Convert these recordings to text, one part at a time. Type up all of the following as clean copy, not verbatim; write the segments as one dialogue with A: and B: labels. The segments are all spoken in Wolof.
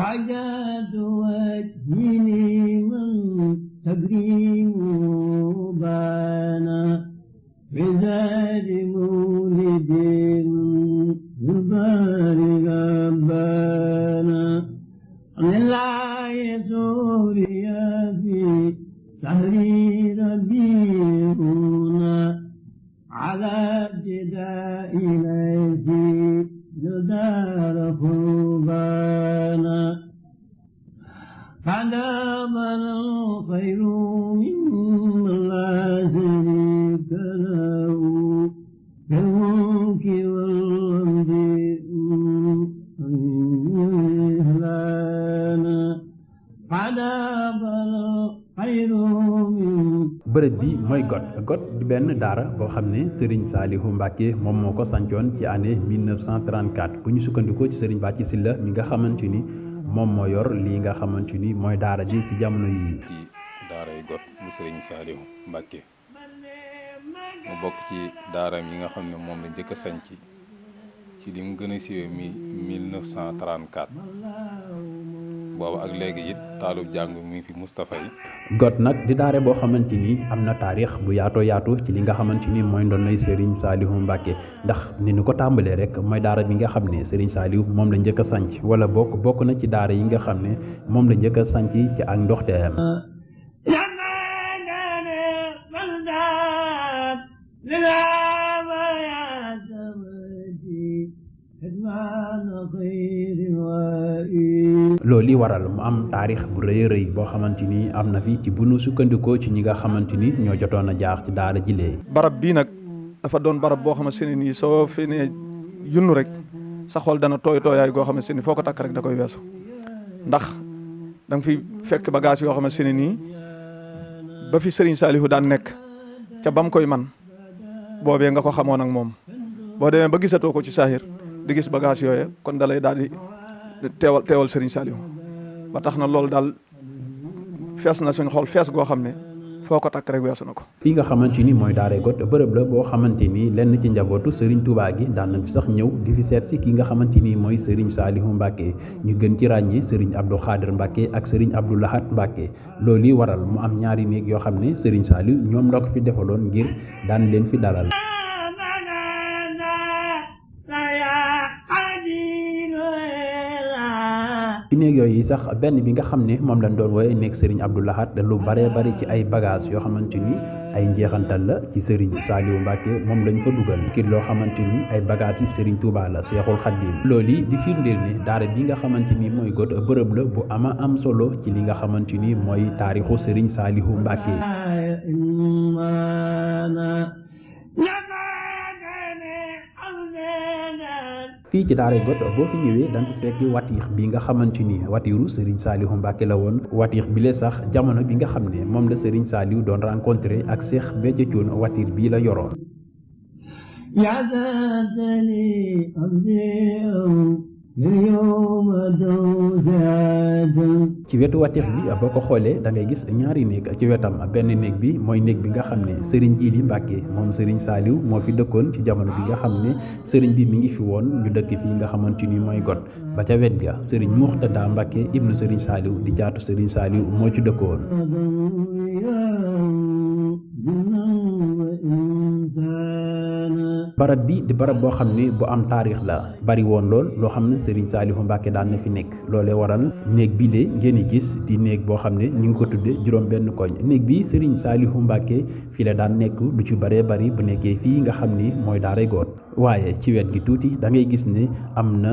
A: وجاد وجهي من تكريم بانا بزاد مولد مبارك بانا لا يسوريا في تحرير بيرنا على ابتداء إليه جدار خربانا فدامنا الخير مما لا شريك له في الملك والحمد إهلانا فدامنا الخير
B: bërëb bi mooy got di benn daara boo xam ne Serigne Saliou Mbacké moom moo ko sancoon ci année 1934 bu ñu sukkandikoo ci Serigne Bàcci Sylla mi nga xamante ni moom moo yor lii nga xamante ni mooy daara ji ci jamono yii.
C: ci daara yi got bu Serigne Saliou Mbacké mu bokk ci daaraam yi nga xam ne moom la njëkk a sanc ci li mu gën a siiwee 1934 boobu ak léegi it taalub jàng mi fi Moustapha yi.
B: got nag di daare boo xamante ni am na taarix bu yaatoo yaatu ci li nga xamante ni mooy ndonay Serigne Saliou Mbacké ndax ni ñu ko tàmbalee rek mooy daara bi nga xam ne Serigne Saliou moom la njëkk a sanc wala bokk na ci daara yi nga xam ne moom la njëkk a sanc ci ak ndoxteem. loolu li waral mu am taarix bu rëy a rëy boo xamante ni am na fi ci bu nu sukkandikoo ci ñi nga xamante ni ñoo jotoon a jaax ci daara jilee.
D: barab bii nag dafa doon barab boo xamante ne nii soo fi ne yunnu rek sa xol dana tooyaay goo xamante ne foo ko takk rek da koy weesu ndax da nga fi fekk bagage yoo xamante ne nii ba fi Serigne Saliou daan nekk ca bam koy man boobee nga ko xamoon ak moom boo demee ba gisatoo ko ci saahir di gis bagage yooyu kon dalay daal di teewal Serigne Saliou ba tax na loolu daal fees na suñ xol fees goo xam ne foo ko takk rek weesu na ko.
B: fii nga xamante ni mooy daaray got bërëb la boo xamante ni lenn ci njabootu Serigne Touba gi daan nañ fi sax ñëw di fi seet si ki nga xamante ni mooy Serigne Saliou Mbacké ñu gën ci ràññee Serigne Abdou Khadir Mbacké ak Serigne Abdou Lahad Mbacké loolu yi waral mu am ñaari néeg yoo xam ne Serigne Saliou ñoom la ko fi defaloon ngir daan leen fi dalal. ci néeg yooyu sax benn bi nga xam ne moom lañ doon wooye néeg Serigne Abdou Lahad lu bare bari ci ay bagage yoo xamante ni ay njeexantal la ci Serigne Saliou Mbacké moom lañ fa dugal kii loo xamante ni ay bagages yi Serigne Touba la Seexul Xaddim loolu di firndeel ne daara bi nga xamante ni mooy got bërëb la bu ama am solo ci li nga xamante ni mooy taarixu Serigne Saliou Mbacké. fii ci daaray got boo fi ñëwee da nga fi fekk watiix bi nga xamante ni watiiru Serigne Saliou Mbacké la woon watiix bi le sax jamono bi nga xam ne moom la Serigne Saliou doon rencontré ak Cheikh Béthio Thioune watiir bii la yoroon. ci wetu watiix bi boo ko xoolee da ngay gis ñaari néeg ci wetam benn néeg bi mooy néeg bi nga xam ne Serigne Djily Mbacké moom Serigne Saliou moo fi dëkkoon ci jamono bi nga xam ne Serigne bi mi ngi fi woon ñu dëkk fii nga xamante ni mooy got ba ca wet ga Serigne Mourtada Mbacké ibnu Serigne Saliou di jaatu Serigne Saliou moo ci dëkkoon. barab bi di barab boo xam ne bu am taarix la bari woon lool loo xam ne Serigne Saliou Mbacké daan na fi nekk loolee waral néeg bi lee ngeen di gis di néeg boo xam ne ñu ngi ko tudde juróom benn koñ néeg bi Serigne Saliou Mbacké fi la daan nekk lu ci baree bari bu nekkee fii nga xam ni mooy daaray Got waaye ci wet gi tuuti da ngay gis ne am na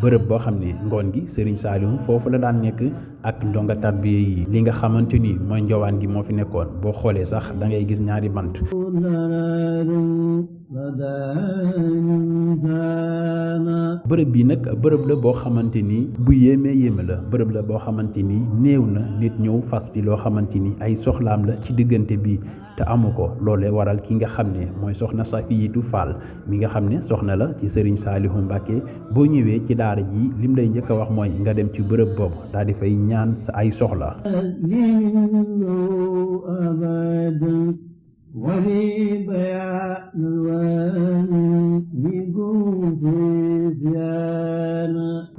B: bërëb boo xam ne ngoon gi Serigne Saliou foofu la daan nekk ak ndonga tarbiya yi li nga xamante ni mooy njowaan gi moo fi nekkoon boo xoolee sax da ngay gis ñaari bant. bërëb bi nag bërëb la boo xamante ni bu yéeme la bërëb la boo xamante ni néew na nit ñëw fas fi loo xamante ni ay soxlaam la ci diggante bi te amu ko loolee waral ki nga xam ne mooy soxna Safiyatu Fall mi nga xam ne soxna la ci Serigne Saliou Mbacké boo ñëwee ci daara ji lim lay njëkk a wax mooy nga dem ci bërëb boobu daal di fay ñaan sa ay soxla.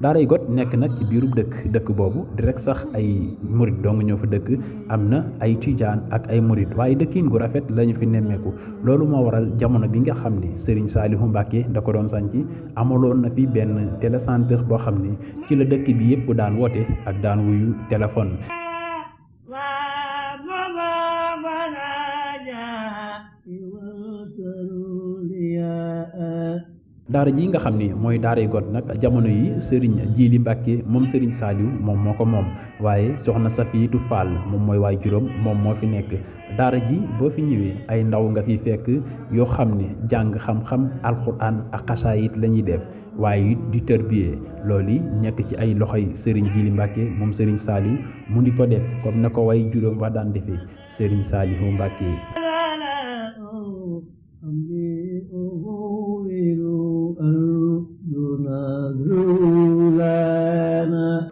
B: daaray Got nekk nag ci biirub dëkk boobu di rek sax ay murit dong ñoo fa dëkk, am na ay tijaan ak ay murit, waaye dëkkiin gu rafet lañu fi nemmeeku. loolu moo waral jamono bi nga xam ni Serigne Saliou Mbacké da ko doon sanc amaloon na fi benn télécentre boo xam ni ci la dëkk bi yëpp daan woote ak daan wuyu téléphone. daara ji nga xam ni mooy daaray Got nag jamono yi Serigne Djily Mbacké moom Serigne Saliou moom moo ko moom, waaye soxna Safiyatu Fall moom mooy waay juróom moom moo fi nekk. daara ji boo fi ñëwee ay ndaw nga fi fekk yoo xam ne jàng xam-xam alxuraan ak xasaayit la ñuy def, waaye it di tërbiyee. loolu yi nekk ci ay loxoy Serigne Djily Mbacké moom Serigne Saliou mu di ko def comme na ko way juróom wa daan defee Serigne Saliou Mbacké.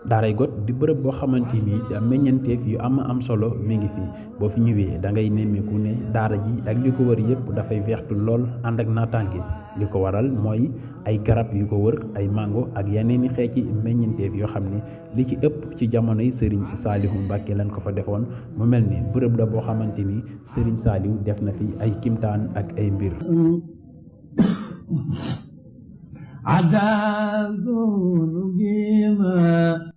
B: daaray Got di bërëb boo xamante ni meññanteef yu am solo mi ngi fi. boo fi ñëwee da ngay nemmeeku ne daara ji ak li ko wër yëpp dafay weextu lool ànd ak naataange. li ko waral mooy ay garab yu ko wër, ay mango ak yeneeni xeeti meññanteef yoo xam ne li ci ëpp ci jamonoy Serigne Saliou Mbacké lañ ko fa defoon. mu mel ni bërëb la boo xamante ni Serigne Saliou def na fi ay kimtaan ak ay mbir.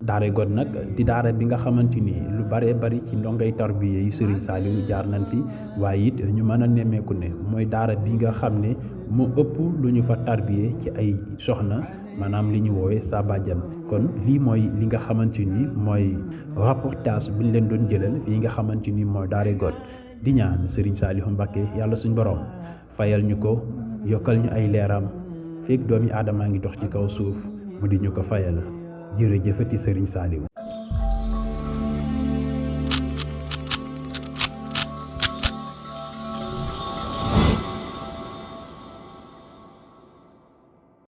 B: daaray Got nag di daara bi nga xamante ni lu bare bari ci ndongay tarbiya yi Serigne Saliou jaar nañ fi, waaye it ñu mën a nemmeeku ne mooy daara bi nga xam ne moo ëpp lu ñu fa tarbiye ci ay soxna, maanaam li ñu woowee sabajan. kon lii mooy li nga xamante ni mooy reportage bi ñu leen doon jëlal fii nga xamante ni mooy daaray Got. di ñaan Serigne Saliou Mbacké yàlla suñ borom fayal ñu ko, yokkal ñu ay leeram fekk doomi aadamaa ngi dox ci kaw suuf mu di ñu ko fayal. jërëjëfati Serigne Saliou.